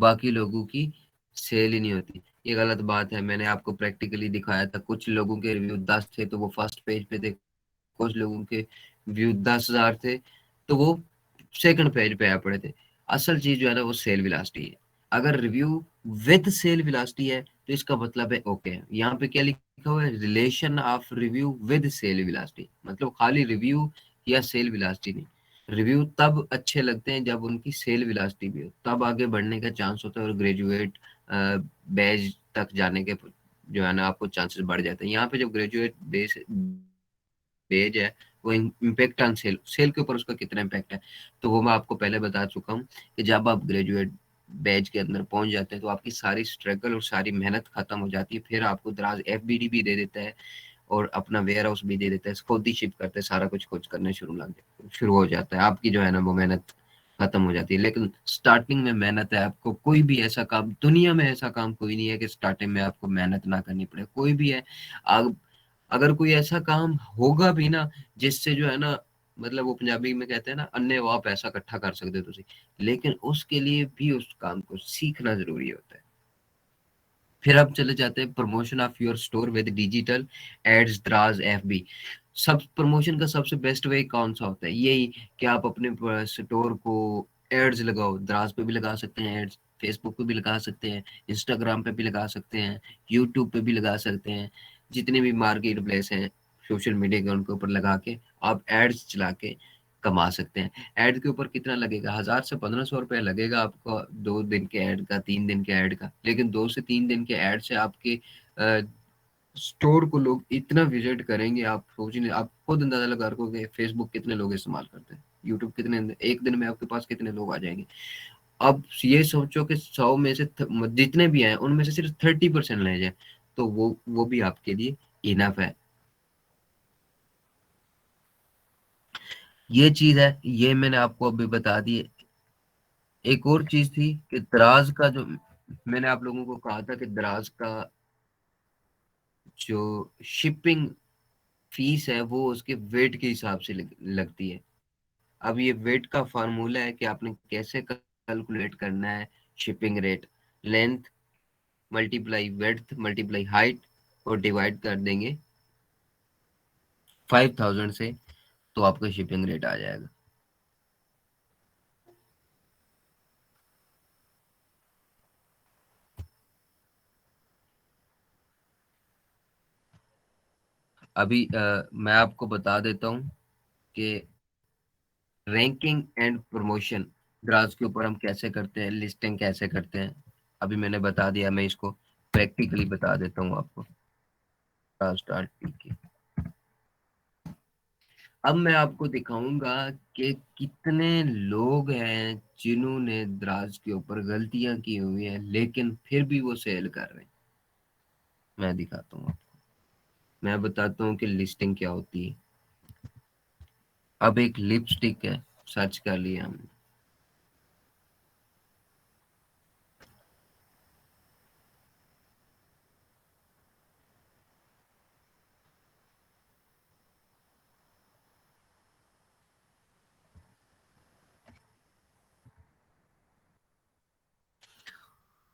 बाकी लोगों की सेल ही नहीं होती। ये गलत बात है। मैंने आपको प्रैक्टिकली दिखाया था, कुछ लोगों के रिव्यू 10 थे तो वो फर्स्ट पेज पे थे, कुछ लोगों के व्यू 10,000 थे तो वो सेकंड पेज पे आ पड़े थे। असल चीज जो है ना वो सेल वेलोसिटी है। अगर रिव्यू विद सेल वेलोसिटी है तो इसका मतलब है ओके है। यहाँ पे क्या लिखा हुआ है, relation of review with cell velocity, मतलब खाली रिव्यू या सेल वेलोसिटी नहीं। रिव्यू तब अच्छे लगते हैं जब उनकी सेल वेलोसिटी भी हो, तब आगे बढ़ने का चांस होता है और ग्रेजुएट बैच तक जाने के जो है ना आपको चांसेस बढ़ जाते हैं। यहाँ पे जो ग्रेजुएट बेस पेज है वो इम्पेक्ट ऑन सेल, सेल के ऊपर उसका कितना इम्पैक्ट है, तो वो मैं आपको पहले बता चुका हूँ कि जब आप ग्रेजुएट बैच के अंदर पहुंच जाते हैं तो आपकी सारी स्ट्रगल और सारी मेहनत खत्म हो जाती है। फिर आपको दराज एफबीडी भी दे देता है और अपना वेयर हाउस भी दे देता है, खुद ही शिप करते हैं, सारा कुछ खुद करने शुरू हो जाता है। आपकी जो है ना वो मेहनत खत्म हो जाती है। लेकिन स्टार्टिंग में मेहनत है, आपको कोई भी ऐसा काम दुनिया में, ऐसा काम कोई नहीं है कि स्टार्टिंग में आपको मेहनत ना करनी पड़े, कोई भी है। आप अगर कोई ऐसा काम होगा भी ना जिससे जो है ना, मतलब वो पंजाबी में कहते हैं ना, अन्ने वाह पैसा इकट्ठा कर सकते हो तुसी, लेकिन उसके लिए भी उस काम को सीखना जरूरी होता है। फिर आप चले जाते हैं promotion of your store with digital ads, द्राज एफबी। सब प्रमोशन का सबसे बेस्ट वे कौन सा होता है, यही कि आप अपने स्टोर को एड्स लगाओ। द्राज पे भी लगा सकते हैं एड्स, फेसबुक पे भी लगा सकते हैं, इंस्टाग्राम पे भी लगा सकते हैं, यूट्यूब पे भी लगा सकते हैं। जितने भी मार्केट प्लेस हैं सोशल मीडिया के, उनके ऊपर लगा के आप एड्स चला के कमा सकते हैं। एड के ऊपर कितना लगेगा, 1,000 से 1,500 रुपया लगेगा आपको 2 दिन के ऐड का, 3 दिन के ऐड का। लेकिन 2 से 3 दिन के ऐड से आपके स्टोर को लोग इतना विजिट करेंगे, आप सोच नहीं, आप खुद अंदाजा लगा रखोगे फेसबुक कितने लोग इस्तेमाल करते हैं, यूट्यूब कितने, एक दिन में आपके पास कितने लोग आ जाएंगे। अब ये सोचो कि 100 में से जितने भी आए उनमें से सिर्फ 30% ले जाए, तो वो भी आपके लिए इनफ है। ये चीज है, ये मैंने आपको अभी बता दी। एक और चीज थी कि दराज का जो मैंने आप लोगों को कहा था कि दराज का जो शिपिंग फीस है वो उसके वेट के हिसाब से लगती है। अब ये वेट का फार्मूला है कि आपने कैसे कैलकुलेट करना है। Shipping rate, length multiply width multiply height और डिवाइड कर देंगे 5,000 से, तो आपका शिपिंग रेट आ जाएगा। अभी मैं आपको बता देता हूँ कि रैंकिंग एंड प्रमोशन ग्रास के ऊपर हम कैसे करते हैं, लिस्टिंग कैसे करते हैं। अभी मैंने बता दिया, मैं इसको प्रैक्टिकली बता देता हूँ आपको। स्टार्ट की, अब मैं आपको दिखाऊंगा कि कितने लोग हैं जिन्होंने द्राज के ऊपर गलतियां की हुई हैं लेकिन फिर भी वो सेल कर रहे हैं। मैं दिखाता हूँ आपको, मैं बताता हूँ कि लिस्टिंग क्या होती है। अब एक लिपस्टिक है, सर्च कर लिया हमने।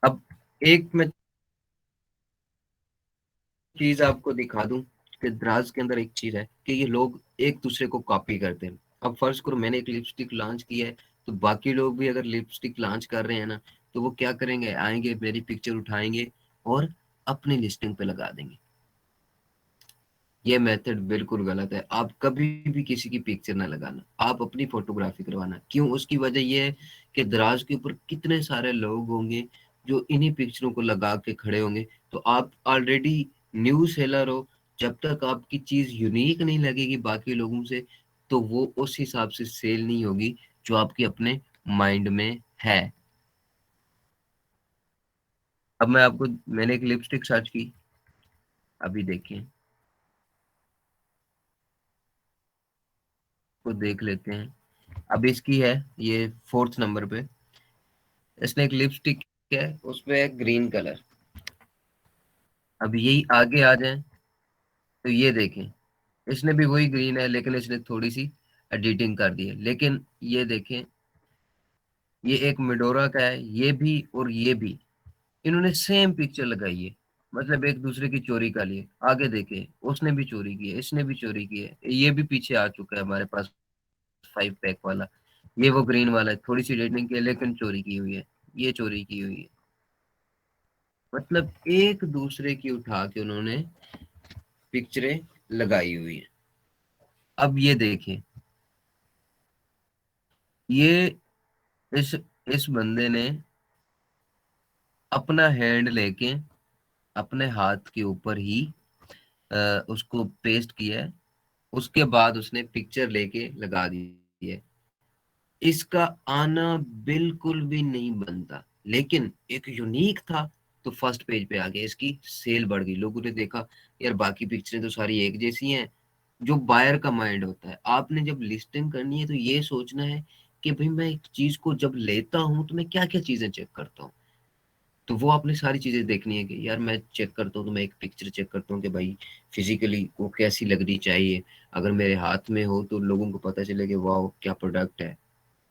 अब एक मैं चीज आपको दिखा दूं कि द्राज के अंदर एक चीज है कि ये लोग एक दूसरे को कॉपी करते हैं। अब फर्ज करो मैंने एक लिपस्टिक लॉन्च की है, तो बाकी लोग भी अगर लिपस्टिक लॉन्च कर रहे हैं ना, तो वो क्या करेंगे, आएंगे मेरी पिक्चर उठाएंगे और अपनी लिस्टिंग पे लगा देंगे। ये मेथड बिल्कुल गलत है। आप कभी भी किसी की पिक्चर ना लगाना, आप अपनी फोटोग्राफी करवाना। क्यों, उसकी वजह ये है कि दराज के ऊपर कितने सारे लोग होंगे जो इन्हीं पिक्चरों को लगा के खड़े होंगे। तो आप ऑलरेडी न्यू सेलर हो, जब तक आपकी चीज यूनिक नहीं लगेगी बाकी लोगों से, तो वो उस हिसाब से सेल नहीं होगी जो आपके अपने माइंड में है। अब मैं आपको, मैंने एक लिपस्टिक सर्च की, अभी देखिए, को देख लेते हैं। अब इसकी है ये 4th नंबर पे, इसने एक लिपस्टिक है उसपे है ग्रीन कलर। अब यही आगे आ जाए तो ये देखें, इसने भी वही ग्रीन है लेकिन इसने थोड़ी सी एडिटिंग कर दी है। लेकिन ये देखें, ये एक मेडोरा का है, ये भी और ये भी, इन्होंने सेम पिक्चर लगाई है, मतलब एक दूसरे की चोरी का लिए। आगे देखे, उसने भी चोरी की है, इसने भी चोरी की है, ये भी पीछे आ चुका है हमारे पास 5 पैक वाला। ये वो ग्रीन वाला है, थोड़ी सी रेटिंग की है लेकिन चोरी की हुई है, ये चोरी की हुई है। मतलब एक दूसरे की उठा के उन्होंने पिक्चरें लगाई हुई है। अब ये देखें, ये इस इस बंदे ने अपना हैंड लेके अपने हाथ के ऊपर ही उसको पेस्ट किया है, उसके बाद उसने पिक्चर लेके लगा दी है। इसका आना बिल्कुल भी नहीं बनता, लेकिन एक यूनिक था तो फर्स्ट पेज पे आ गया, इसकी सेल बढ़ गई, लोगों ने देखा यार बाकी पिक्चरें तो सारी एक जैसी हैं। जो बायर का माइंड होता है, आपने जब लिस्टिंग करनी है तो ये सोचना है कि भाई मैं एक चीज को जब लेता हूँ तो मैं क्या क्या चीजें चेक करता हूँ। तो वो आपने सारी चीजें देखनी है कि यार मैं चेक करता हूँ तो मैं एक पिक्चर चेक करता हूँ कि भाई फिजिकली वो कैसी लगनी चाहिए। अगर मेरे हाथ में हो तो लोगों को पता चले कि वाह क्या प्रोडक्ट है,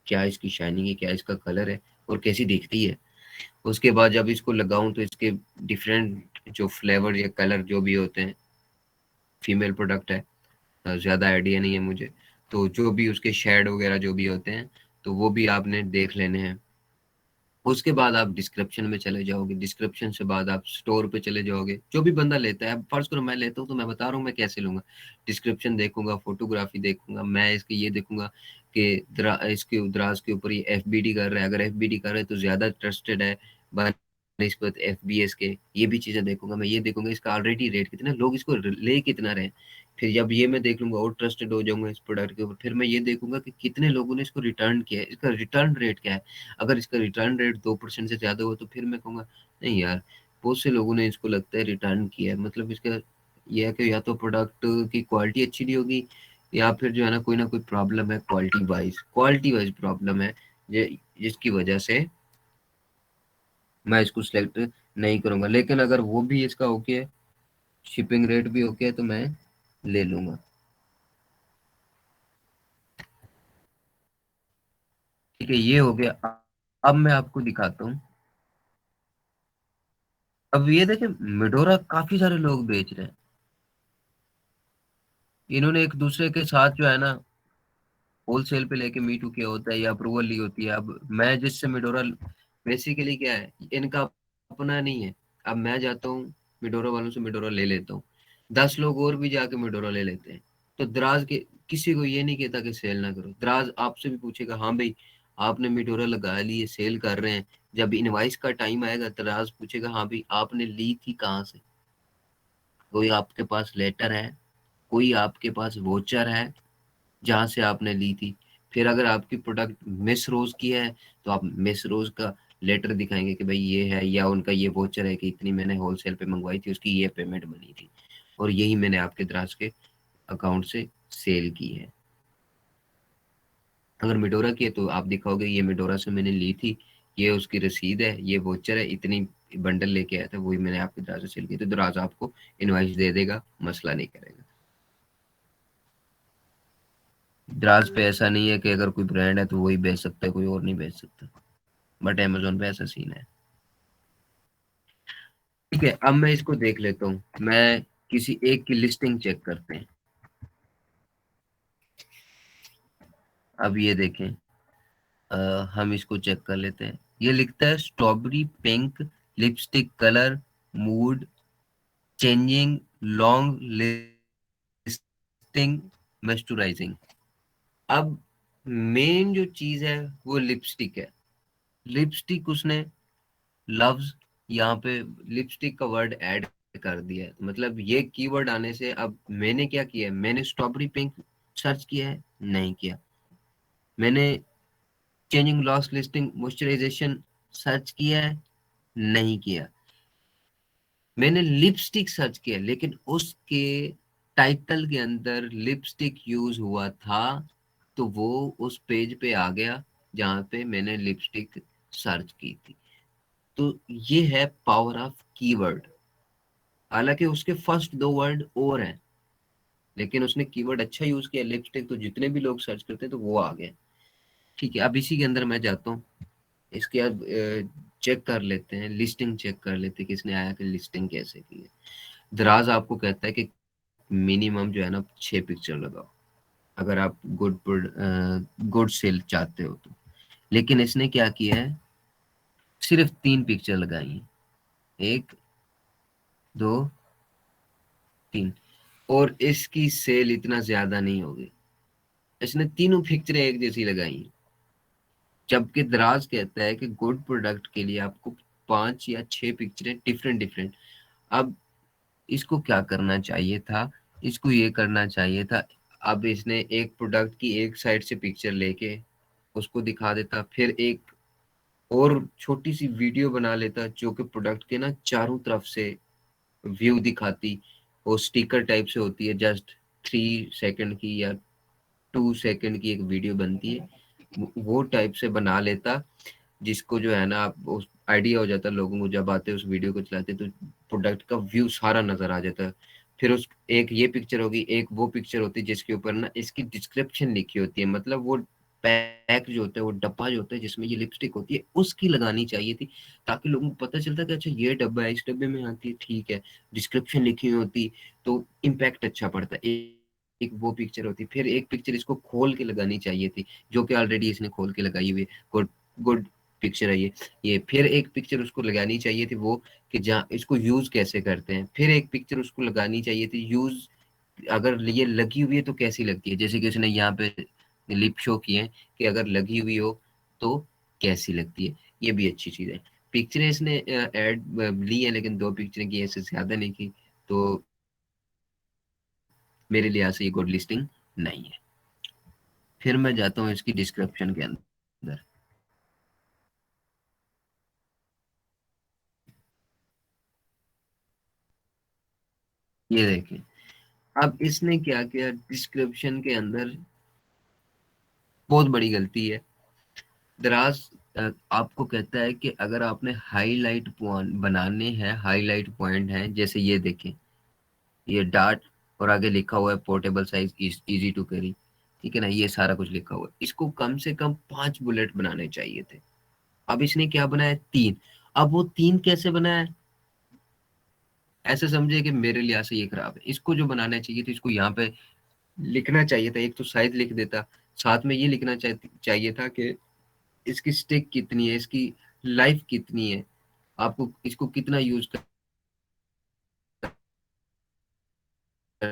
क्या इसकी शाइनिंग है, क्या इसका कलर है और कैसी दिखती है। उसके बाद जब इसको लगाऊं तो इसके डिफरेंट जो फ्लेवर या कलर जो भी होते हैं, फीमेल प्रोडक्ट है, ज़्यादा आइडिया नहीं है मुझे, तो जो भी उसके शेड वगैरह जो भी होते हैं तो वो भी आपने देख लेने हैं। उसके बाद आप डिस्क्रिप्शन में चले जाओगे, डिस्क्रिप्शन से बाद आप स्टोर पे चले जाओगे। जो भी बंदा लेता है, अब फर्ज करो मैं लेता हूँ तो मैं बता रहा हूँ मैं कैसे लूंगा। डिस्क्रिप्शन देखूंगा, फोटोग्राफी देखूंगा, मैं इसके ये देखूंगा कि इसके द्राज के ऊपर ये एफबीडी कर रहा है, अगर एफबीडी कर रहा है तो ज्यादा ट्रस्टेड है निस्बत एफबीएस के। ये भी चीजें देखूंगा, मैं ये देखूंगा इसका ऑलरेडी रेट कितना है, लोग इसको ले कितना रहे हैं। फिर जब ये मैं देख लूंगा और ट्रस्टेड हो जाऊंगा इस प्रोडक्ट के ऊपर, फिर मैं ये देखूंगा कि कितने लोगों ने इसको रिटर्न किया है, इसका रिटर्न रेट क्या है। अगर इसका रिटर्न रेट 2% से ज्यादा हो तो फिर मैं कहूंगा नहीं यार, बहुत से लोगों ने इसको लगता है रिटर्न किया है, मतलब इसका यह है कि या तो प्रोडक्ट की क्वालिटी अच्छी नहीं होगी, या फिर जो है ना कोई प्रॉब्लम है, क्वालिटी वाइज प्रॉब्लम है, जिसकी वजह से मैं इसको सिलेक्ट नहीं करूंगा। लेकिन अगर वो भी इसका ओके है, शिपिंग रेट भी ओके है, तो मैं ले लूंगा। ठीक है, ये हो गया। अब मैं आपको दिखाता हूँ। अब ये देखें, मिडोरा काफी सारे लोग बेच रहे हैं। इन्होंने एक दूसरे के साथ जो है ना होलसेल पे लेके मीटू किया होता है या अप्रूवल ली होती है। अब मैं जिससे मिडोरा, बेसिकली क्या है, इनका अपना नहीं है। अब मैं जाता हूँ मिडोरा वालों से मिडोरा ले लेता हूँ, 10 लोग और भी जाके मिडोरा ले लेते हैं। तो दराज के किसी को ये नहीं कहता कि सेल ना करो, दराज आपसे भी पूछेगा हाँ भाई आपने मिडोरा लगा ली है, सेल कर रहे हैं। जब इनवाइस का टाइम आएगा दराज पूछेगा हाँ भाई आपने ली थी कहाँ से, कोई आपके पास लेटर है, कोई आपके पास वोचर है जहां से आपने ली थी। फिर अगर आपकी प्रोडक्ट मिस रोज की है तो आप मिस रोज का लेटर दिखाएंगे कि भाई ये है, या उनका ये वोचर है कि इतनी मैंने होलसेल पे मंगवाई थी, उसकी ये पेमेंट बनी थी और यही मैंने आपके द्रास के अकाउंट से सेल की है। अगर मिडोरा की है तो आप दिखाओगे ये मिडोरा से मैंने ली थी, ये उसकी रसीद है, ये वोचर है, इतनी बंडल लेके आया था, वही मैंने आपके द्रास से सेल की। तो द्रास आपको इनवाइस दे देगा, मसला नहीं करेगा। द्रास पे ऐसा नहीं है कि अगर कोई ब्रांड है तो वही बेच सकता है, कोई और नहीं बेच सकता, बट अमेजोन पे ऐसा सीन है। ठीक है, अब मैं इसको देख लेता हूँ, मैं किसी एक की लिस्टिंग चेक करते हैं। अब ये देखें, हम इसको चेक कर लेते हैं। ये लिखता है strawberry pink lipstick colour, mood changing, long listing, moisturising. अब मेन जो चीज है वो लिपस्टिक है। लिपस्टिक उसने लव्स यहाँ पे लिपस्टिक का वर्ड ऐड कर दिया है, मतलब ये कीवर्ड आने से अब मैंने क्या किया है, मैंने स्ट्रॉबेरी पिंक सर्च किया है, नहीं किया। मैंने changing loss listing moisturisation search किया है, नहीं किया। मैंने लिपस्टिक सर्च किया लेकिन उसके टाइटल के अंदर लिपस्टिक यूज हुआ था, तो वो उस पेज पे आ गया जहाँ पे मैंने लिपस्टिक सर्च की थी। तो ये है पावर ऑफ कीवर्ड। हालांकि उसके फर्स्ट 2 वर्ड और हैं, लेकिन उसने कीवर्ड अच्छा यूज किया लिपस्टिक, तो जितने भी लोग सर्च करते हैं तो वो आ गए। ठीक है, अब इसी के अंदर मैं जाता हूँ। इसके आप चेक कर लेते हैं, लिस्टिंग चेक कर लेते हैं किसने आया कि लिस्टिंग कैसे की है। दराज आपको कहता है कि मिनिमम जो है ना 6 पिक्चर लगाओ अगर आप गुड सेल चाहते हो तो। लेकिन इसने क्या किया है, सिर्फ 3 पिक्चर लगाई हैं, 1, 2, 3, और इसकी सेल इतना ज्यादा नहीं होगी। इसने तीनों पिक्चरें एक जैसी लगाई हैं, जबकि दराज कहता है कि गुड प्रोडक्ट के लिए आपको 5 या 6 पिक्चरें डिफरेंट डिफरेंट। अब इसको क्या करना चाहिए था, इसको ये करना चाहिए था, अब इसने एक प्रोडक्ट की एक साइड से पिक्चर लेके उसको दिखा देता, फिर एक और छोटी सी वीडियो बना लेता जो कि प्रोडक्ट के ना चारों तरफ से व्यू दिखाती। वो स्टिकर टाइप से होती है, जस्ट 3 सेकंड की या 2 सेकंड की एक वीडियो बनती है, वो टाइप से बना लेता, जिसको जो है ना आप उस आइडिया हो जाता लोगों को, जब आते उस वीडियो को चलाते तो प्रोडक्ट का व्यू सारा नजर आ जाता। फिर उस एक ये पिक्चर होगी, एक वो पिक्चर होती है जिसके ऊपर ना इसकी डिस्क्रिप्शन लिखी होती है, मतलब वो पैक जो होता है, वो डब्बा जो होता है जिसमें ये लिपस्टिक होती है उसकी लगानी चाहिए थी, ताकि लोगों को पता चलता कि अच्छा ये डब्बा है, इस डब्बे में आती है, ठीक है, डिस्क्रिप्शन लिखी हुई होती तो इम्पैक्ट अच्छा पड़ता। एक वो पिक्चर होती, फिर एक पिक्चर इसको खोल के लगानी चाहिए थी, जो कि ऑलरेडी इसने खोल के लगाई हुई है। गुड गुड पिक्चर है ये फिर एक पिक्चर उसको लगानी चाहिए थी वो, कि जहाँ इसको यूज कैसे करते हैं, फिर एक पिक्चर उसको लगानी चाहिए थी यूज, अगर ये लगी हुई है तो कैसी लगती है, जैसे कि उसने यहाँ पे लिप शो किए हैं कि अगर लगी हुई हो तो कैसी लगती है, ये भी अच्छी चीज है। पिक्चरें इसने ऐड ली है, लेकिन 2 पिक्चरें की ऐसे ज्यादा नहीं की, तो मेरे लिहाज से ये गुड लिस्टिंग नहीं है। फिर मैं जाता हूँ इसकी डिस्क्रिप्शन के अंदर। ये देखें, अब इसने क्या किया डिस्क्रिप्शन के अंदर, बहुत बड़ी गलती है। दराज आपको कहता है कि अगर आपने हाईलाइट पॉइंट बनाने हैं, हाईलाइट पॉइंट हैं, जैसे ये देखें, ये डार्ट और आगे लिखा हुआ है portable size easy to carry, ठीक है ना, ये सारा कुछ लिखा हुआ है, इसको कम से कम 5 बुलेट बनाने चाहिए थे। अब इसने क्या बनाया, 3। अब वो 3 कैसे बनाया, ऐसे समझे कि मेरे लिहाज से ये खराब है, इसको जो बनाना चाहिए था, इसको यहाँ पे लिखना चाहिए था, एक तो साइज लिख देता, साथ में ये लिखना चाहिए था कि इसकी स्टिक कितनी है, इसकी लाइफ कितनी है, आपको इसको कितना यूज कर सकते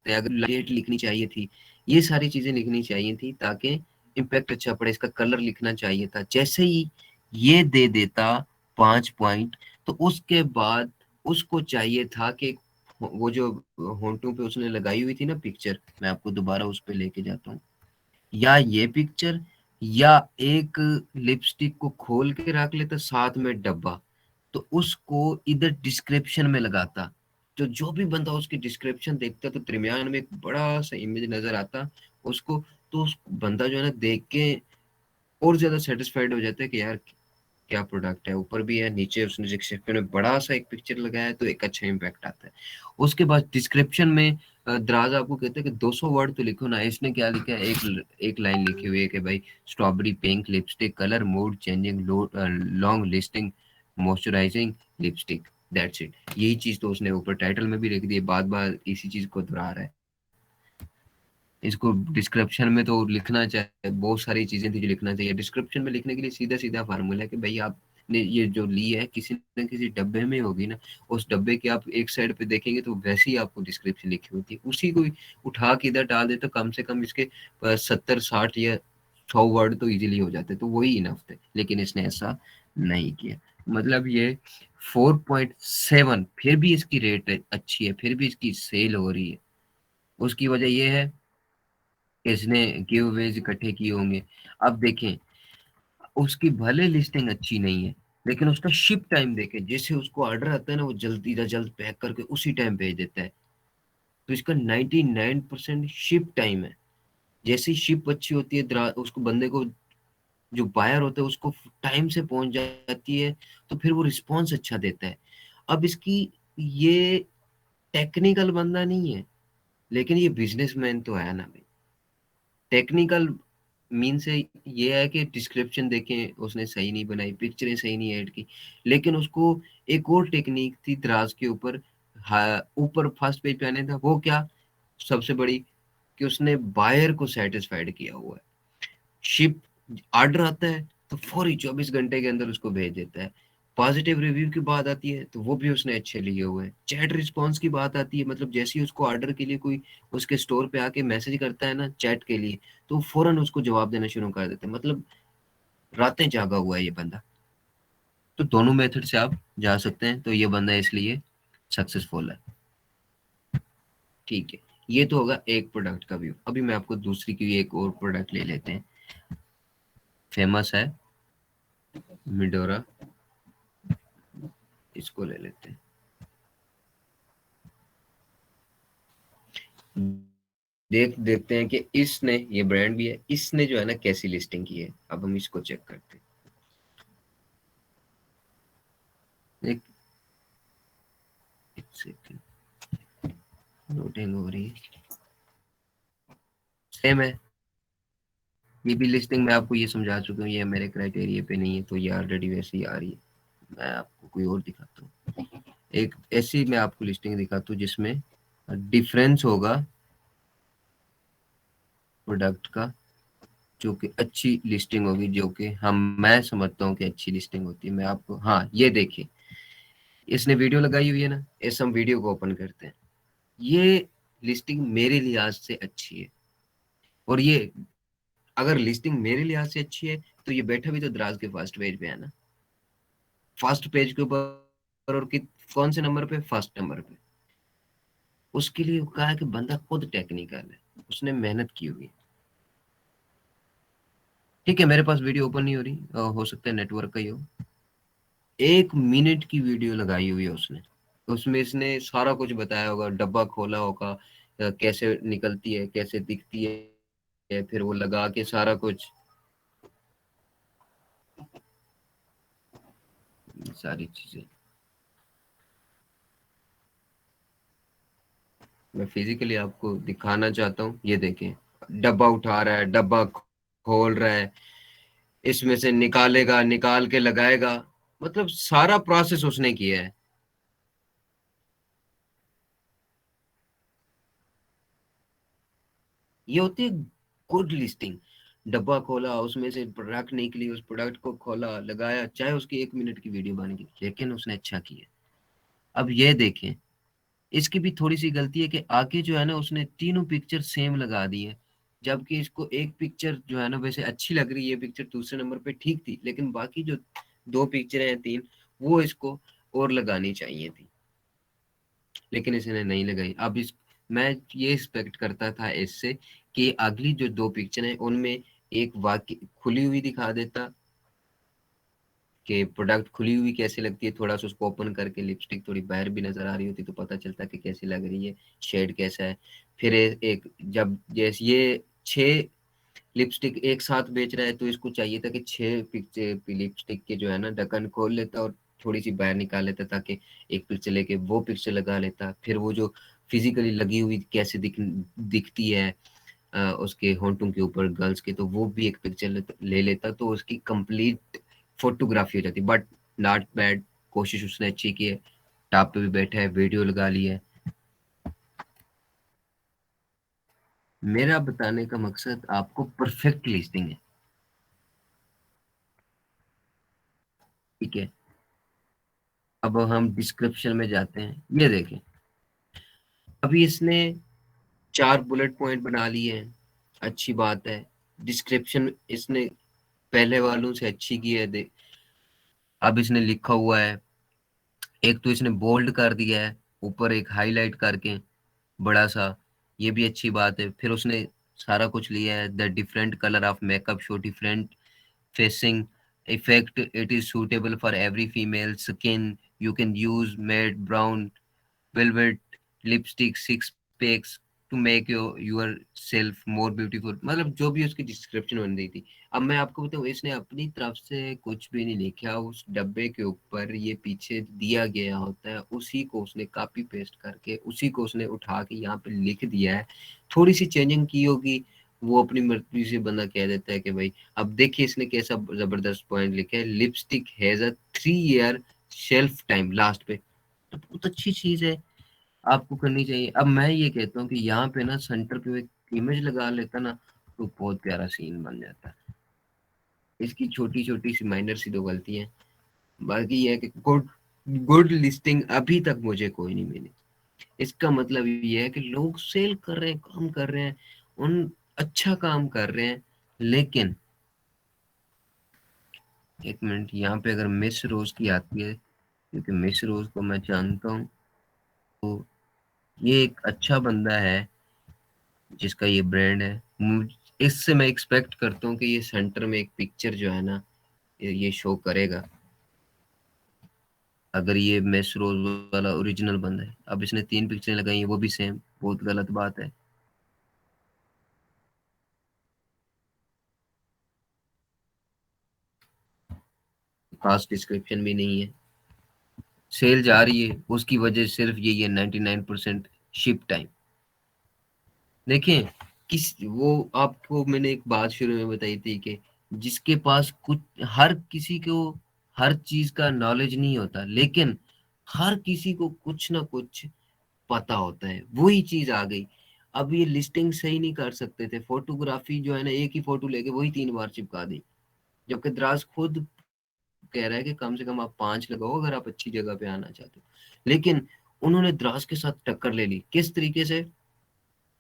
हैं, अगर डेट लिखनी चाहिए थी, ये सारी चीजें लिखनी चाहिए थी ताकि इम्पैक्ट अच्छा पड़े, इसका कलर लिखना चाहिए था। जैसे ही ये दे देता 5 पॉइंट, तो उसके बाद उसको चाहिए था कि वो जो होंठों पे उसने लगाई हुई थी ना पिक्चर, मैं आपको दोबारा उस पे लेके जाता हूँ, या ये पिक्चर, या एक लिपस्टिक को खोल के रख लेता साथ में डब्बा, तो उसको इधर डिस्क्रिप्शन में लगाता, तो जो भी बंदा उसकी डिस्क्रिप्शन देखता तो दरमियान में एक बड़ा सा इमेज नजर आता उसको, तो उस बंदा जो है ना देख के और ज्यादा सेटिस्फाइड हो जाता है कि यार क्या प्रोडक्ट है, ऊपर भी है नीचे उसने डिस्क्रिप्शन में बड़ा सा एक पिक्चर लगाया है, तो एक अच्छा इम्पैक्ट आता है। उसके बाद डिस्क्रिप्शन में दराज आपको कहते हैं कि 200 वर्ड तो लिखो ना, इसने क्या लिखा है, एक एक लाइन लिखी हुई है कि भाई strawberry pink lipstick colour mood changing long listing moisturising lipstick, that's it. यही चीज तो उसने ऊपर टाइटल में भी लिख दी है, बार बार इसी चीज को दोहरा रहा है। इसको डिस्क्रिप्शन में तो लिखना चाहिए, बहुत सारी चीजें थी जो लिखना चाहिए डिस्क्रिप्शन में, लिखने के लिए सीधा सीधा फार्मूला है कि भाई आपने ये जो ली है किसी न किसी डब्बे में होगी ना, उस डब्बे के आप एक साइड पे देखेंगे तो वैसे ही आपको डिस्क्रिप्शन लिखी होती है, उसी को उठा के इधर डाल दे तो कम से कम इसके 70 60 या 100 वर्ड तो इजीली हो जाते, तो वही इनफ थे, लेकिन इसने ऐसा नहीं किया। मतलब ये 4.7, फिर भी इसकी रेट अच्छी है, फिर भी इसकी सेल हो रही है। उसकी वजह ये है किसने गिव अवेज इकट्ठे किए होंगे। अब देखें, उसकी भले लिस्टिंग अच्छी नहीं है, लेकिन उसका शिप टाइम देखें, जैसे उसको ऑर्डर आता है ना वो जल्दी से जल्द पैक करके उसी टाइम भेज देता है, तो इसका 99% शिप टाइम है। जैसे ही शिप अच्छी होती है, उसको बंदे को, जो बायर होता है उसको टाइम से पहुंच जाती है, तो फिर वो रिस्पॉन्स अच्छा देता है। अब इसकी, ये टेक्निकल बंदा नहीं है, लेकिन ये बिजनेसमैन तो है ना भाई। टेक्निकल मीन से ये है कि डिस्क्रिप्शन देखें उसने सही नहीं बनाई, पिक्चरें सही नहीं ऐड की, लेकिन उसको एक और टेक्निक थी द्राज के ऊपर, ऊपर फर्स्ट पेज पे आने था। वो क्या सबसे बड़ी, कि उसने बायर को सेटिस्फाइड किया हुआ है। शिप ऑर्डर आता है तो फौरी 24 घंटे के अंदर उसको भेज देता है। पॉजिटिव रिव्यू की बात आती है तो वो भी उसने अच्छे लिए हुए हैं। चैट रिस्पॉन्स की बात आती है, मतलब जैसे ही उसको ऑर्डर के लिए कोई उसके स्टोर पे आके मैसेज करता है ना चैट के लिए, तो फौरन उसको जवाब देना शुरू कर देते हैं। मतलब रातें जागा हुआ है ये बंदा। तो दोनों मेथड से आप जा सकते हैं, तो ये बंदा इसलिए सक्सेसफुल है। ठीक है, ये तो होगा एक प्रोडक्ट का व्यू। अभी मैं आपको दूसरी की एक और प्रोडक्ट ले लेते हैं, फेमस है मिडोरा, इसको ले लेते हैं। देखते हैं कि इसने, ये ब्रांड भी है, इसने जो है ना कैसी लिस्टिंग की है। अब हम इसको चेक करते हैं। एक सेकंड, लोडिंग हो रही है। सेम है, ये भी लिस्टिंग मैं आपको ये समझा चुका हूँ, ये मेरे क्राइटेरिया पे नहीं है, तो ये ऑलरेडी वैसे ही आ रही है। मैं आपको कोई और दिखाता हूँ, एक ऐसी मैं आपको लिस्टिंग दिखाता हूँ जिसमें डिफरेंस होगा प्रोडक्ट का, जो कि अच्छी लिस्टिंग होगी, जो कि हम मैं समझता हूँ कि अच्छी लिस्टिंग होती है। मैं आपको, हाँ ये देखिए, इसने वीडियो लगाई हुई है ना, इस हम वीडियो को ओपन करते हैं। ये लिस्टिंग मेरे लिहाज से अच्छी है। और ये अगर लिस्टिंग मेरे लिहाज से अच्छी है, तो ये बैठा भी तो दराज के फर्स्ट पेज पे है ना, फर्स्ट पेज के ऊपर। और कौन से नंबर पे, फर्स्ट नंबर पे। उसके लिए कहा है कि बंदा खुद टेक्निकल है, उसने मेहनत की हुई है। ठीक है, मेरे पास वीडियो ओपन नहीं हो रही, हो सकता है नेटवर्क का ही हो। 1 मिनट की वीडियो लगाई हुई है उसने। उसमें इसने सारा कुछ बताया होगा, डब्बा खोला होगा, कैसे निकलती है, कैसे दिखती है, फिर वो लगा के सारा कुछ, सारी चीजें मैं फिजिकली आपको दिखाना चाहता हूँ। ये देखें, डब्बा उठा रहा है, डब्बा खोल रहा है, इसमें से निकालेगा, निकाल के लगाएगा, मतलब सारा प्रोसेस उसने किया है। ये होती है गुड लिस्टिंग। डब्बा खोला, उसमें से प्रोडक्ट निकली, उस प्रोडक्ट को खोला, लगाया, चाहे उसकी 1 मिनट की वीडियो बन गई, लेकिन उसने अच्छा किया। अब ये देखें, इसकी भी थोड़ी सी गलती है कि आगे जो है ना उसने तीनों पिक्चर सेम लगा दी है। जबकि इसको एक पिक्चर जो है ना वैसे अच्छी लग रही है, ये पिक्चर दूसरे नंबर पे ठीक थी, लेकिन बाकी जो दो पिक्चर हैं, तीन, वो इसको और लगानी चाहिए थी, लेकिन इसने नहीं लगाई। अब इस, मैं ये एक्सपेक्ट करता था इससे कि अगली जो दो पिक्चर हैं उनमें एक वाकई खुली हुई दिखा देता, कि प्रोडक्ट खुली हुई कैसे लगती है, थोड़ा सा उसको ओपन करके लिपस्टिक थोड़ी बाहर भी नजर आ रही होती तो पता चलता कि कैसी लग रही है, शेड कैसा है। फिर एक जब जैसे ये 6 लिपस्टिक एक साथ बेच रहा है, तो इसको चाहिए था कि 6 पिक्चर लिपस्टिक के जो है ना ढक्कन खोल लेता और थोड़ी सी बाहर निकाल लेता, ताकि एक पिक्चर लेके वो पिक्चर लगा लेता। फिर वो जो फिजिकली लगी हुई कैसे दिखती है, उसके होंठों के ऊपर गर्ल्स के, तो वो भी एक पिक्चर ले लेता, तो उसकी कंप्लीट फोटोग्राफी हो जाती। बट नॉट बैड, कोशिश उसने अच्छी की है। टॉप पे भी बैठा है, वीडियो लगा ली है। मेरा बताने का मकसद आपको परफेक्ट लिस्टिंग है। ठीक है, अब हम डिस्क्रिप्शन में जाते हैं। ये देखें, अभी इसने 4 बुलेट पॉइंट बना लिए हैं, अच्छी बात है। डिस्क्रिप्शन इसने पहले वालों से अच्छी की है। अब इसने लिखा हुआ है, एक तो इसने बोल्ड कर दिया है, ऊपर एक हाईलाइट करके बड़ा सा, ये भी अच्छी बात है। फिर उसने सारा कुछ लिया है, the different colour of makeup show different facing effect, it is suitable for every female skin, you can use matte brown velvet lipstick, six packs, to make yourself more beautiful, मतलब जो भी उसकी description बन रही थी। अब मैं आपको बताऊं, इसने अपनी तरफ से कुछ भी नहीं लिखा, उस डब्बे के ऊपर ये पीछे दिया गया होता है, उसी को उसने कॉपी पेस्ट करके उसी को उसने उठा के यहाँ पे लिख दिया है। थोड़ी सी चेंजिंग की होगी, वो अपनी मर्जी से बंदा कह देता है कि भाई। अब देखिए इसने कैसा जबरदस्त पॉइंट लिखा है, lipstick has a 3 year shelf time last पे। तो बहुत अच्छी चीज है, आपको करनी चाहिए। अब मैं ये कहता हूँ कि यहाँ पे ना सेंटर पे एक इमेज लगा लेता ना, तो बहुत प्यारा सीन बन जाता है। इसकी छोटी छोटी सी माइनर सी दो गलतियां, बाकी ये है कि गुड गुड लिस्टिंग अभी तक मुझे कोई नहीं मिली। इसका मतलब ये है कि लोग सेल कर रहे हैं, काम कर रहे हैं, उन अच्छा काम कर रहे हैं, लेकिन एक मिनट, यहाँ पे अगर मिस रोज की आती है, क्योंकि मिस रोज को मैं जानता हूँ, तो ये एक अच्छा बंदा है जिसका ये ब्रांड है। इससे मैं एक्सपेक्ट करता हूँ कि ये सेंटर में एक पिक्चर जो है ना, ये शो करेगा, अगर ये मिस रोज वाला ओरिजिनल बंदा है। अब इसने 3 पिक्चरें लगाई हैं, वो भी सेम, बहुत गलत बात है। खास डिस्क्रिप्शन भी नहीं है, सेल जा रही है, उसकी वजह सिर्फ यही है, 99% शिप टाइम। देखें, किस वो आपको मैंने एक बात शुरू में बताई थी कि जिसके पास कुछ, हर किसी को हर चीज का नॉलेज नहीं होता, लेकिन हर किसी को कुछ ना कुछ पता होता है, वही चीज आ गई। अब ये लिस्टिंग सही नहीं कर सकते थे, फोटोग्राफी जो है ना, एक ही फोटो लेके वही 3 बार चिपका दी, जबकि द्रास खुद कह रहा है कि कम से कम आप 5 लगाओ अगर आप अच्छी जगह पे आना चाहते हो। लेकिन उन्होंने द्रास के साथ टक्कर ले ली, किस तरीके से?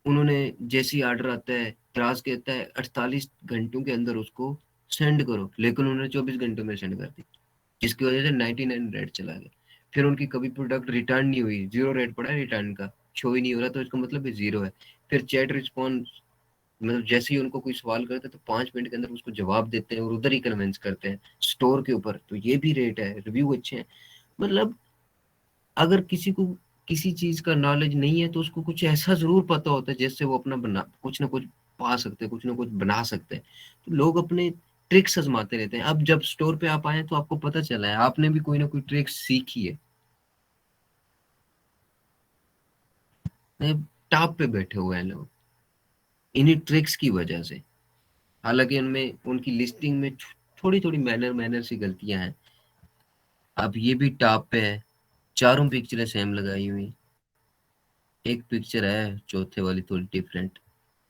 उन्होंने, जैसी ऑर्डर आता है, द्रास कहता है 48 घंटों के अंदर उसको सेंड करो, लेकिन उन्होंने 24 घंटों में सेंड कर दी, जिसकी वजह से 99 रेट चला गया। फिर उनकी कभी प्रोडक्ट रिटर्न नहीं हुई, 0 रेट पड़ा है रिटर्न का, शो ही नहीं हो रहा, तो इसका मतलब 0 है। फिर चैट रिस्पॉन्स, मतलब जैसे ही उनको कोई सवाल करते हैं तो 5 मिनट के अंदर उसको जवाब देते हैं और उधर ही कन्विंस करते हैं स्टोर के ऊपर, तो ये भी रेट है, रिव्यू अच्छे हैं। मतलब अगर किसी को किसी चीज का नॉलेज नहीं है, तो उसको कुछ ऐसा जरूर पता होता है जिससे वो अपना बना कुछ ना कुछ पा सकते हैं, कुछ ना कुछ बना सकते हैं। तो लोग अपने ट्रिक्स आजमाते रहते हैं। अब जब स्टोर पे आप आए तो आपको पता चला है, आपने भी कोई ना कोई ट्रिक सीखी है। टॉप पे बैठे हुए हैं लोग इन्हीं ट्रिक्स की वजह से। हालांकि उनमें, उनकी लिस्टिंग में थोड़ी थोड़ी मैनर मैनर सी गलतियां हैं। अब ये भी टॉप पे है, चारों पिक्चरें सेम लगाई हुई, एक पिक्चर है चौथे वाली थोड़ी डिफरेंट,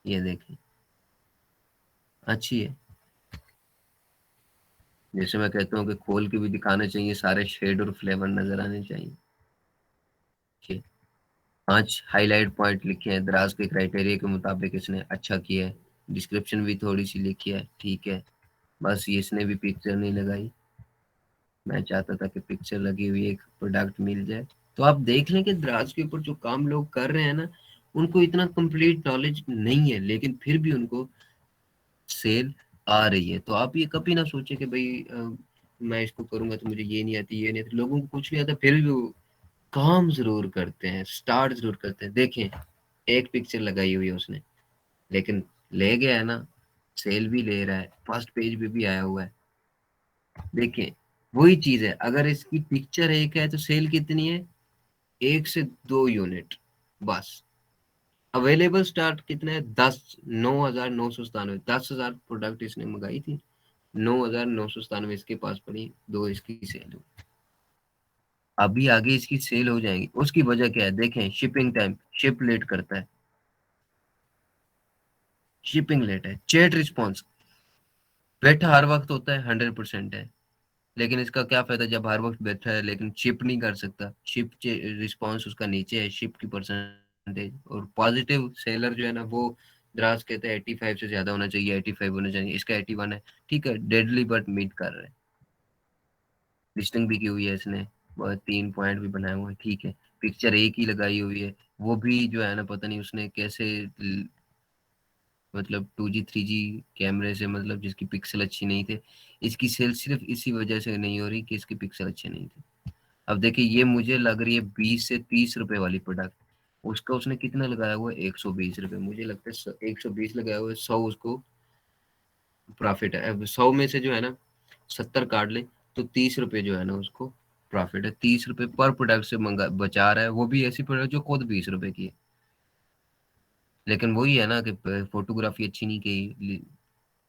ये देखें, अच्छी है। जैसे मैं कहता हूँ कि खोल के भी दिखाना चाहिए, सारे शेड और फ्लेवर नजर आने चाहिए। ठीक है। 5 हाईलाइट पॉइंट लिखे हैं, द्रास के क्राइटेरिया के मुताबिक इसने अच्छा किया है। डिस्क्रिप्शन भी थोड़ी सी लिखी है, ठीक है। बस ये इसने भी पिक्चर नहीं लगाई, मैं चाहता था कि पिक्चर लगी हुई एक प्रोडक्ट मिल जाए। तो आप देख लें कि द्रास के ऊपर जो काम लोग कर रहे हैं ना, उनको इतना कंप्लीट नॉलेज नहीं है, लेकिन फिर भी उनको सेल आ रही है। तो आप ये कभी ना सोचे कि भाई मैं इसको करूंगा तो मुझे ये नहीं आती, ये नहीं आती। लोगों को कुछ नहीं आता, फिर भी वो काम जरूर करते हैं, स्टार्ट जरूर करते हैं। देखें, एक पिक्चर लगाई हुई है उसने, लेकिन ले गया है ना, सेल भी ले रहा है, फर्स्ट पेज पे भी आया हुआ है। देखें, वही चीज है, अगर इसकी पिक्चर एक है तो सेल कितनी है? 1 से 2 यूनिट बस। अवेलेबल स्टार्ट कितने हैं? 9,997, 10,000 प्रोडक्ट इसने मंगाई थी, 9,997 इसके पास पड़ी, 2 इसकी सेल हुई। अभी आगे इसकी सेल हो जाएंगी, उसकी वजह क्या है? देखें, शिपिंग टाइम, शिप लेट करता है, शिपिंग लेट है। चैट रिस्पॉन्स, बैठा हर वक्त होता है, 100% है, लेकिन इसका क्या फायदा जब हर वक्त बैठा है लेकिन शिप नहीं कर सकता? शिप रिस्पॉन्स उसका नीचे है, शिप की परसेंटेज। और पॉजिटिव सेलर जो है ना, वो द्रास कहते हैं 85 से ज्यादा होना चाहिए, 85 होना चाहिए, इसका 81 है। ठीक है, डेडली बट मीट कर रहे हैं। लिस्टिंग भी की हुई है इसने, बहुत 3 पॉइंट भी बनाए हुए हैं, ठीक है। पिक्चर एक ही लगाई हुई है, वो भी जो है ना, पता नहीं उसने कैसे मतलब 2G 3G कैमरे से, मतलब जिसकी पिक्सल अच्छी नहीं थे। इसकी सेल सिर्फ इसी वजह से नहीं हो रही कि इसके पिक्सल अच्छे नहीं थे। अब देखिए, ये मुझे लग रही है 20 से 30 रुपए वाली प्रोडक्ट, उसका उसने कितना लगाया हुआ है, 120 रुपये, मुझे लगता है 120 लगाया हुआ है, 100 उसको प्रॉफिट है। अब 100 में से जो है ना 70 काट ले, तो 30 रुपये जो है ना उसको प्रॉफिट है। 30 रुपये पर प्रोडक्ट से मंगा बचा रहा है, वो भी ऐसी प्रोडक्ट जो खुद 20 रुपए की है। लेकिन वही है ना कि फोटोग्राफी अच्छी नहीं की,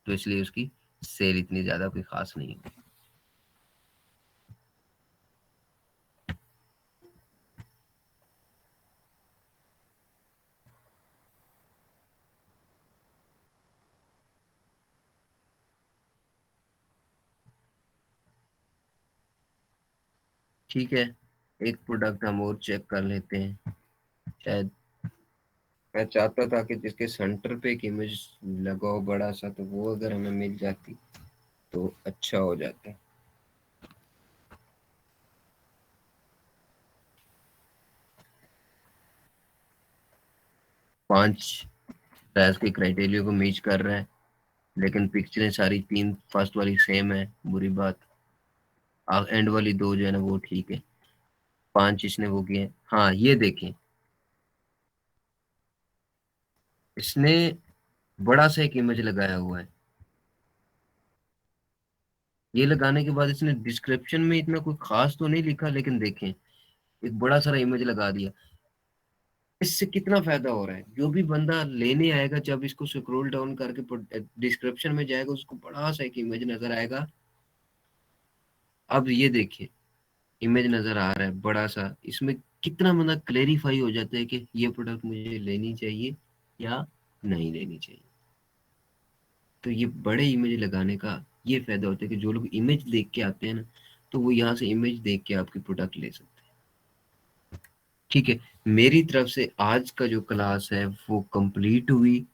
तो इसलिए उसकी सेल इतनी ज्यादा कोई खास नहीं है। ठीक है, एक प्रोडक्ट हम और चेक कर लेते हैं। शायद मैं चाहता था कि जिसके सेंटर पे एक इमेज लगाओ बड़ा सा, तो वो अगर हमें मिल जाती तो अच्छा हो जाता। 5 प्राइस के क्राइटेरिया को मीट कर रहा है, लेकिन पिक्चरें सारी 3 फर्स्ट वाली सेम है, बुरी बात। एंड वाली 2 जो है ना वो ठीक है। 5 इसने वो किए। हाँ ये देखें, इसने बड़ा सा एक इमेज लगाया हुआ है। ये लगाने के बाद इसने डिस्क्रिप्शन में इतना कोई खास तो नहीं लिखा, लेकिन देखें एक बड़ा सारा इमेज लगा दिया। इससे कितना फायदा हो रहा है, जो भी बंदा लेने आएगा जब इसको स्क्रॉल डाउन करके डिस्क्रिप्शन में जाएगा, उसको बड़ा सा एक इमेज नजर आएगा। अब ये देखिए, इमेज नजर आ रहा है बड़ा सा, इसमें कितना मतलब क्लेरिफाई हो जाता है कि ये प्रोडक्ट मुझे लेनी चाहिए या नहीं लेनी चाहिए। तो ये बड़े इमेज लगाने का ये फायदा होता है कि जो लोग इमेज देख के आते हैं ना, तो वो यहाँ से इमेज देख के आपकी प्रोडक्ट ले सकते हैं। ठीक है, मेरी तरफ से आज का जो क्लास है वो कंप्लीट हुई।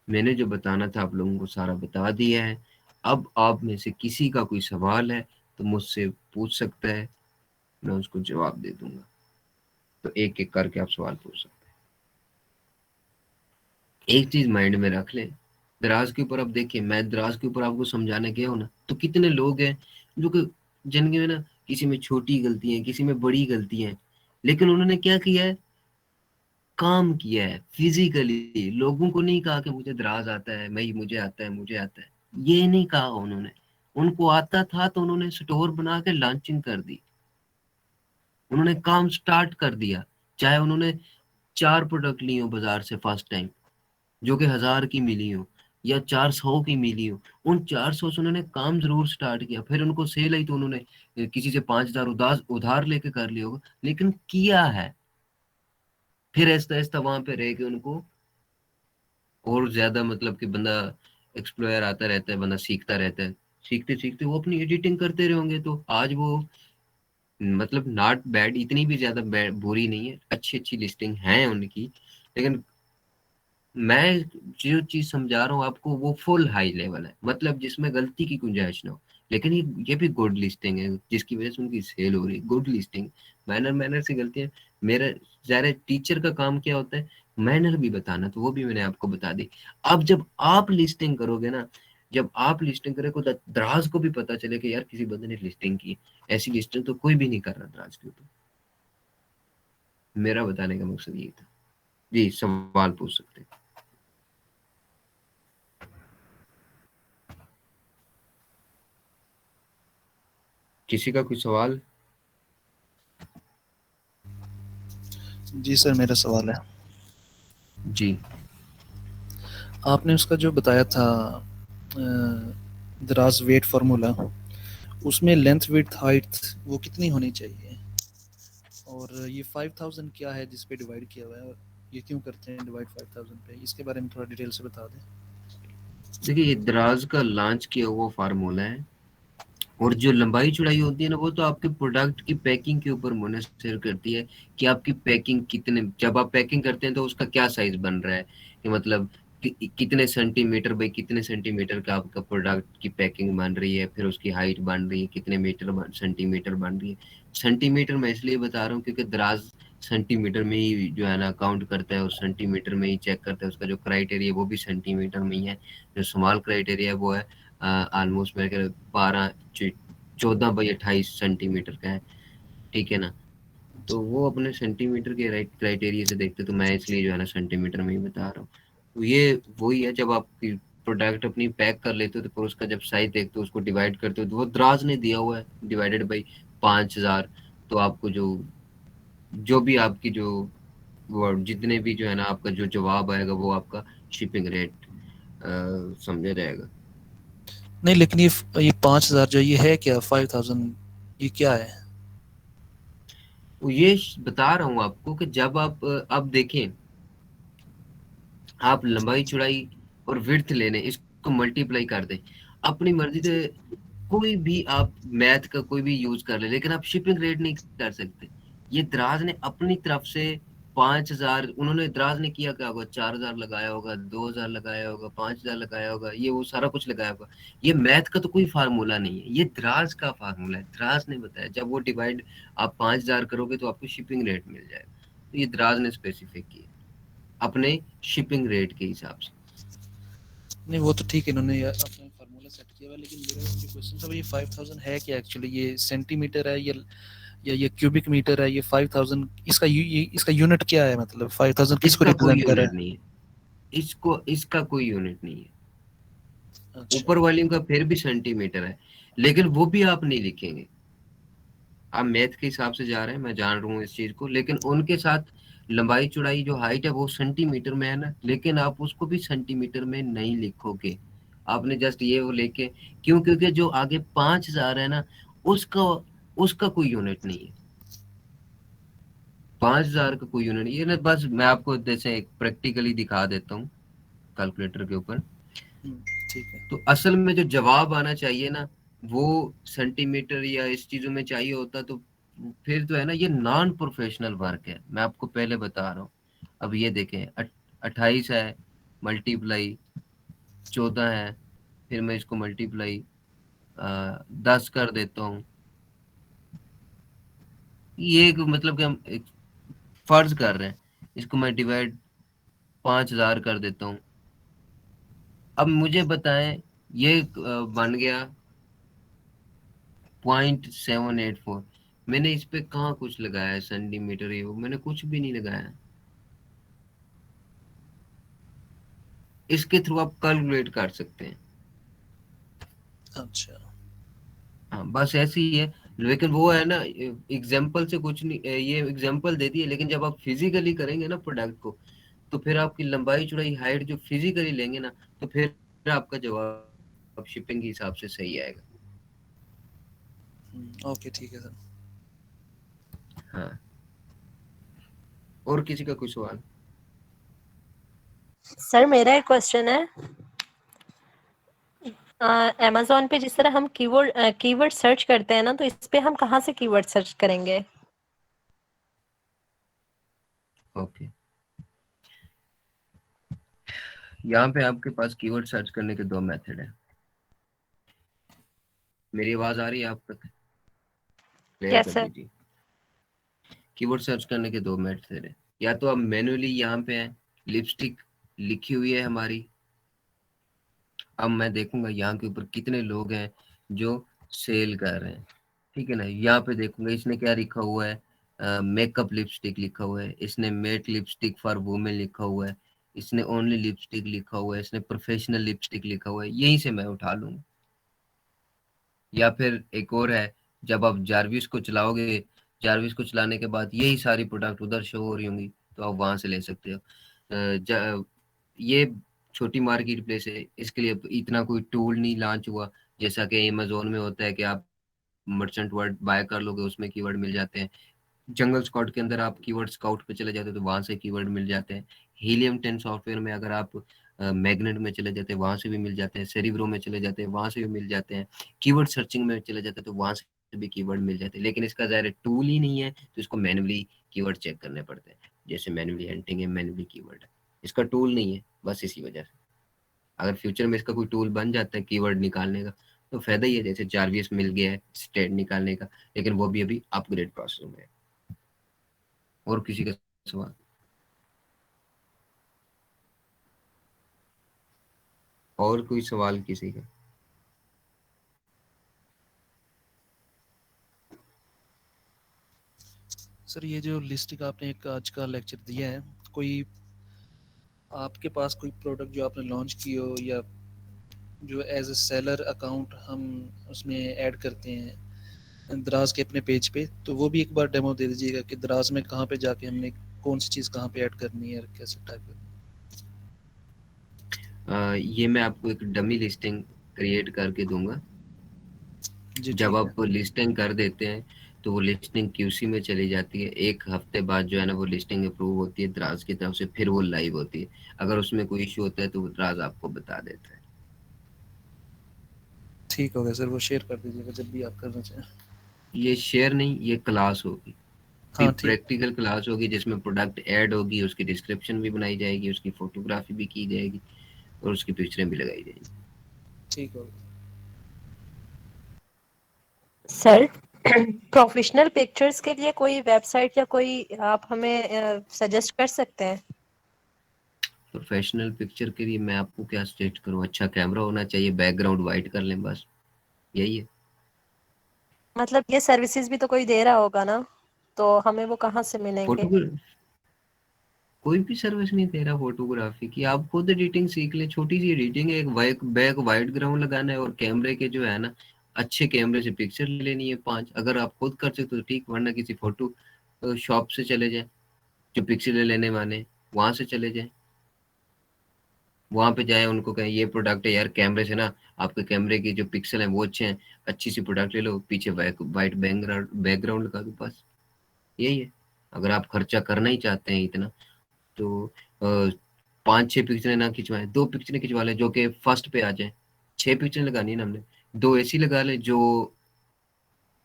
मैंने जो बताना था आप लोगों को सारा बता दिया है। अब आप में से किसी का कोई सवाल है तो मुझसे पूछ सकता है, मैं उसको जवाब दे दूंगा। तो एक एक करके आप सवाल पूछ सकते हैं। एक चीज माइंड में रख लें, दराज के ऊपर आप देखिए, मैं दराज के ऊपर आपको समझाने गया हूं ना, तो कितने लोग हैं जो कि जिनके में ना किसी में छोटी गलती है, किसी में बड़ी गलती है, लेकिन उन्होंने क्या किया है, काम किया है फिजिकली। लोगों को नहीं कहा कि मुझे दराज आता है, मैं मुझे आता है, मुझे आता है, ये नहीं कहा उन्होंने। उनको आता था तो उन्होंने स्टोर बना के लॉन्चिंग कर दी, उन्होंने काम स्टार्ट कर दिया। चाहे उन्होंने 4 प्रोडक्ट ली हो बाजार से फर्स्ट टाइम, जो कि 1000 की मिली हो या 400 की मिली हो, उन 400 से उन्होंने काम जरूर स्टार्ट किया। फिर उनको सेल आई तो उन्होंने किसी से 5000 उधार उधार लेके कर लिया होगा, लेकिन किया है। फिर ऐसा ऐसा वहां पे रह के उनको और ज्यादा मतलब कि बंदा एक्सप्लोयर आता रहता है, बंदा सीखता रहता है। सीखते सीखते वो अपनी एडिटिंग करते रहेंगे, तो आज वो मतलब नॉट बैड, इतनी भी ज्यादा बुरी नहीं है, अच्छी अच्छी लिस्टिंग है उनकी। लेकिन मैं जो चीज समझा रहा हूँ आपको वो फुल हाई लेवल है, मतलब जिसमें गलती की गुंजाइश ना हो। लेकिन ये भी गुड लिस्टिंग है, जिसकी वजह से उनकी सेल हो रही है, गुड लिस्टिंग। मैनर मैनर से गलतियां, मेरा ज़ाहिर टीचर का काम क्या होता है, मैनर भी बताना, तो वो भी मैंने आपको बता दी। अब जब आप लिस्टिंग करोगे ना, जब आप लिस्टिंग करें को दराज को भी पता चले कि यार किसी बंदे ने लिस्टिंग की, ऐसी लिस्टिंग तो कोई भी नहीं कर रहा दराज के ऊपर। मेरा बताने का मकसद ये था। जी सवाल पूछ सकते हैं। किसी का कोई सवाल? जी सर, मेरा सवाल है। जी। आपने उसका जो बताया था दराज वेट फार्मूला, उसमें लेंथ विड्थ हाइट वो कितनी होनी चाहिए, और ये 5000 क्या है जिस पे डिवाइड किया हुआ है, और ये क्यों करते हैं डिवाइड 5000 पे, इसके बारे में थोड़ा डिटेल से बता दें। देखिए ये दराज का लॉन्च किया हुआ फार्मूला है, और जो लंबाई चौड़ाई होती है ना, वो तो आपके प्रोडक्ट की पैकिंग के ऊपर मुनहसर करती है कि आपकी पैकिंग कितने, जब आप पैकिंग करते हैं तो उसका क्या साइज बन रहा है, कि मतलब कितने सेंटीमीटर बाई कितने सेंटीमीटर का आपका प्रोडक्ट की पैकिंग बन रही है, फिर उसकी हाइट बन रही है, कितने सेंटीमीटर बन रही है। सेंटीमीटर मैं इसलिए बता रहा हूँ क्योंकि दराज सेंटीमीटर में ही जो है ना काउंट करता है, और सेंटीमीटर में ही चेक करता है, उसका जो क्राइटेरिया वो भी सेंटीमीटर में ही है। जो स्मॉल क्राइटेरिया है वो है ऑलमोस्ट मेरे ख्याल 12 14 बाई 28 सेंटीमीटर का है। ठीक है ना। तो वो अपने सेंटीमीटर के राइट क्राइटेरिया से देखते, तो मैं इसलिए जो है ना सेंटीमीटर में ही बता रहा हूँ। तो ये वही है, जब आप प्रोडक्ट अपनी पैक कर लेते हो तो फिर उसका जब साइज देखते हो उसको डिवाइड करते हो तो वो द्राज ने दिया हुआ है डिवाइडेड बाई 5,000। तो आपको जो जो भी आपकी जो वो जितने भी जो है ना आपका जो जवाब आएगा वो आपका शिपिंग रेट समझा जाएगा। नहीं, लेकिन ये 5,000 जो ये है क्या, 5,000 ये क्या है? तो ये बता रहा हूँ आपको कि जब आप अब देखें, आप लंबाई चौड़ाई और विड्थ लेने इसको मल्टीप्लाई कर दें अपनी मर्जी से, कोई भी आप मैथ का कोई भी यूज कर ले, लेकिन आप शिपिंग रेट नहीं कर सकते। ये दराज ने अपनी तरफ से 5,000, उन्होंने दराज ने किया क्या होगा, 4,000 लगाया होगा, 2,000 लगाया होगा, 5,000 लगाया होगा, ये वो सारा कुछ लगाया होगा। ये मैथ का तो कोई फार्मूला नहीं है, ये दराज का फार्मूला है, दराज ने बताया। जब वो डिवाइड आप 5,000 करोगे तो आपको शिपिंग रेट मिल जाएगा। तो ये दराज ने स्पेसिफिक किया अपने शिपिंग रेट के हिसाब से। नहीं वो तो ठीक है, इन्होंने अपना फार्मूला सेट किया हुआ है, लेकिन मेरा जो क्वेश्चन था ये 5,000 है क्या एक्चुअली? ये सेंटीमीटर है या ये क्यूबिक मीटर है? ये 5,000 इसका यूनिट क्या है, मतलब 5,000 किसको इसका कोई रिप्रेजेंट कर यूनिट रहा नहीं है, इसको इसका कोई यूनिट नहीं है। है? अच्छा। ऊपर वाली का फिर भी सेंटीमीटर है, लेकिन वो भी आप नहीं लिखेंगे। आप मैथ के हिसाब से जा रहे हैं, मैं जान रहा हूँ इस चीज को, लेकिन उनके साथ लंबाई चौड़ाई जो हाइट है वो सेंटीमीटर में है ना, लेकिन आप उसको भी सेंटीमीटर में नहीं लिखोगे। आपने जस्ट ये वो लेके, क्यों? क्योंकि जो आगे 5,000 है ना, उसका उसका कोई यूनिट नहीं है। 5,000 का कोई यूनिट नहीं है ना। बस मैं आपको जैसे एक प्रैक्टिकली दिखा देता हूँ कैलकुलेटर के ऊपर। ठीक है। तो असल में जो जवाब आना चाहिए ना, वो सेंटीमीटर या इस चीजों में चाहिए होता, तो फिर तो है ना, ये नॉन प्रोफेशनल वर्क है, मैं आपको पहले बता रहा हूँ। अब ये देखें, 28 है, मल्टीप्लाई 14 है, फिर मैं इसको मल्टीप्लाई 10 कर देता हूँ। ये एक मतलब कि हम एक फर्ज कर रहे हैं, इसको मैं डिवाइड 5,000 कर देता हूँ। अब मुझे बताएं, ये बन गया 0.784। मैंने इस पे कहाँ कुछ लगाया है सेंटीमीटर, ये वो मैंने कुछ भी नहीं लगाया। इसके थ्रू आप कैलकुलेट कर सकते हैं। अच्छा। हाँ बस ऐसे ही है। लेकिन वो है ना, एग्जाम्पल से कुछ नहीं, ये एग्जाम्पल दे दिए, लेकिन जब आप फिजिकली करेंगे ना प्रोडक्ट को, तो फिर आपकी लंबाई चौड़ाई हाइट जो फिजिकली लेंगे ना, तो फिर आपका जवाब शिपिंग के हिसाब से सही आएगा। ओके ठीक है सर। हाँ, और किसी का कोई सवाल? सर मेरा एक क्वेश्चन है, अमेज़न पे जिस तरह हम कीवर्ड सर्च करते हैं ना, तो इस पे हम कहाँ से कीवर्ड सर्च करेंगे? ओके, यहाँ पे आपके पास कीवर्ड सर्च करने के दो मेथड है। मेरी आवाज आ रही है आप तक? क्लियर यस कर सर। दीजिए। कीवर्ड सर्च करने के दो मेथड है। या तो आप मैन्युअली यहाँ पे है, लिपस्टिक लिखी हुई है हमारी, अब मैं देखूंगा यहाँ के ऊपर कितने लोग हैं जो सेल कर रहे हैं। ठीक है ना, यहाँ पे देखूंगा इसने क्या लिखा हुआ है, मेकअप लिपस्टिक लिखा हुआ है, इसने मेट लिपस्टिक फॉर वुमेन लिखा हुआ है, इसने ओनली लिपस्टिक लिखा हुआ है, इसने प्रोफेशनल लिपस्टिक लिखा हुआ है, यहीं से मैं उठा लूंगा। या फिर एक और है, जब आप जारविस को चलाओगे, जारविस को चलाने के बाद यही सारी प्रोडक्ट उधर शो हो रही होंगी, तो आप वहां से ले सकते हो। ये छोटी मार्केट प्लेस है, इसके लिए इतना कोई टूल नहीं लॉन्च हुआ जैसा कि अमेजोन में होता है कि आप मर्चेंट वर्ड बाय कर लोगे, उसमें कीवर्ड मिल जाते हैं। जंगल स्काउट के अंदर आप कीवर्ड स्काउट पे चले जाते हो तो वहां से कीवर्ड मिल जाते हैं। हीलियम 10 सॉफ्टवेयर में अगर आप मैग्नेट में चले जाते हैं वहां से भी मिल जाते हैं, सेरिब्रो में चले जाते हैं वहां से भी मिल जाते हैं, कीवर्ड सर्चिंग में चले जाते हैं तो वहां से भी कीवर्ड मिल जाते हैं। लेकिन इसका ज़ाहिर टूल ही नहीं है, तो इसको मैनुअली कीवर्ड चेक करने पड़ते हैं। जैसे मैनुअली हंटिंग है, मैनुअली कीवर्ड है, इसका टूल नहीं है, बस इसी वजह से। अगर फ्यूचर में इसका कोई टूल बन जाता है कीवर्ड निकालने का, तो फायदा ही है, जैसे जारविस मिल गया है स्टेट निकालने का, लेकिन वो भी अभी अपग्रेड प्रोसेस में है। और किसी का सवाल? और कोई सवाल किसी का? सर ये जो लिस्टिंग आपने एक आज का लेक्चर दिया है, कोई आपके पास कोई प्रोडक्ट जो आपने लॉन्च की हो या जो एज ए सेलर अकाउंट हम उसमें ऐड करते हैं दराज के अपने पेज पे, तो वो भी एक बार डेमो दे दीजिएगा कि दराज में कहाँ पे जाके हमने कौन सी चीज़ कहाँ पे ऐड करनी है और कैसे टाइप करनी ये मैं आपको एक डमी लिस्टिंग क्रिएट करके दूंगा। है। जी जब ठीक है। आप लिस्टिंग कर देते हैं तो वो लिस्टिंग क्यूसी में चली जाती है। एक हफ्ते बाद जो है ना वो लिस्टिंग अप्रूव होती है द्रास की तरफ से, फिर वो लाइव होती है। अगर उसमें कोई इश्यू होता है तो वो द्रास आपको बता देता है। ठीक हो गया सर, वो शेयर कर दीजिएगा जब भी आप करना चाहें। ये शेयर नहीं, ये क्लास होगी, हाँ ठीक। प्रैक्टिकल क्लास होगी जिसमें प्रोडक्ट ऐड होगी, उसकी डिस्क्रिप्शन भी बनाई जाएगी, उसकी फोटोग्राफी भी की जाएगी और उसकी पिक्चरें भी लगाई जाएंगी। ठीक हो गया। सर प्रोफेशनल पिक्चर्स के लिए कोई वेबसाइट या कोई आप हमें सजेस्ट कर सकते हैं? प्रोफेशनल पिक्चर के लिए मैं आपको क्या सजेस्ट करूँ? अच्छा कैमरा होना चाहिए, बैकग्राउंड वाइट कर लें, बस यही है। मतलब ये सर्विसेज भी तो कोई दे रहा होगा ना, तो हमें वो कहाँ से मिलेंगे? फोटो कोई भी सर्विस नहीं दे रहा फोटोग्राफी की। आप खुद एडिटिंग सीख ले, छोटी सी एडिटिंग है, एक बैक वाइट ग्राउंड लगाना है और कैमरे के जो है ना अच्छे कैमरे से पिक्चर लेनी है 5। अगर आप खुद कर सकते हो तो ठीक, वरना किसी फोटो शॉप से चले जाए, जो पिक्चर लेने वाले वहां से चले जाए, वहां पे जाए, उनको कहें ये प्रोडक्ट है यार, कैमरे से ना आपके कैमरे की जो पिक्सल है वो अच्छे हैं, अच्छी सी प्रोडक्ट ले लो, पीछे वाइट बैकग्राउंड लगा दो, बस यही है। अगर आप खर्चा करना ही चाहते हैं इतना तो 5-6 पिक्चरें ना खिंचवाएं, 2 पिक्चरें खिंचवा लें जो कि फर्स्ट पे आ जाए। 6 पिक्चरें लगानी है ना हमने, 2 ऐसी लगा लें जो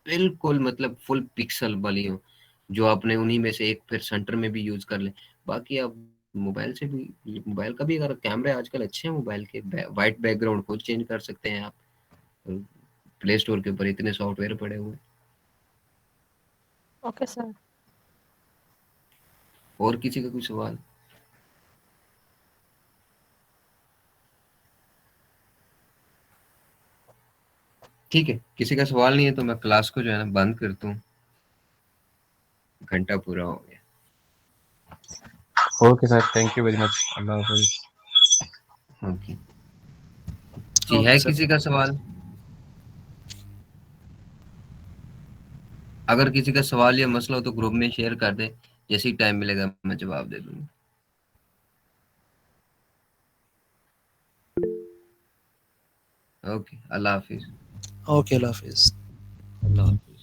बिल्कुल मतलब फुल पिक्सल वाली हो, जो आपने उन्हीं में से एक फिर सेंटर में भी यूज कर लें। बाकी आप मोबाइल से भी, मोबाइल का भी अगर कैमरे आजकल अच्छे हैं मोबाइल के, वाइट बैकग्राउंड खुद चेंज कर सकते हैं आप। प्ले स्टोर के ऊपर इतने सॉफ्टवेयर पड़े हुए हैं। Okay sir. और किसी का कोई सवाल? ठीक है, किसी का सवाल नहीं है तो मैं क्लास को जो है ना बंद करता हूँ, घंटा पूरा हो गया। Okay sir, thank you very much. अल्लाह हाफिज। ओके जी, ओके है सर। किसी का सवाल? अगर किसी का सवाल या मसला हो तो ग्रुप में शेयर कर दे, जैसे ही टाइम मिलेगा मैं जवाब दे दूंगा। ओके, अल्लाह हाफिज। ओके, अल्लाह हाफिज़। अल्लाह हाफिज।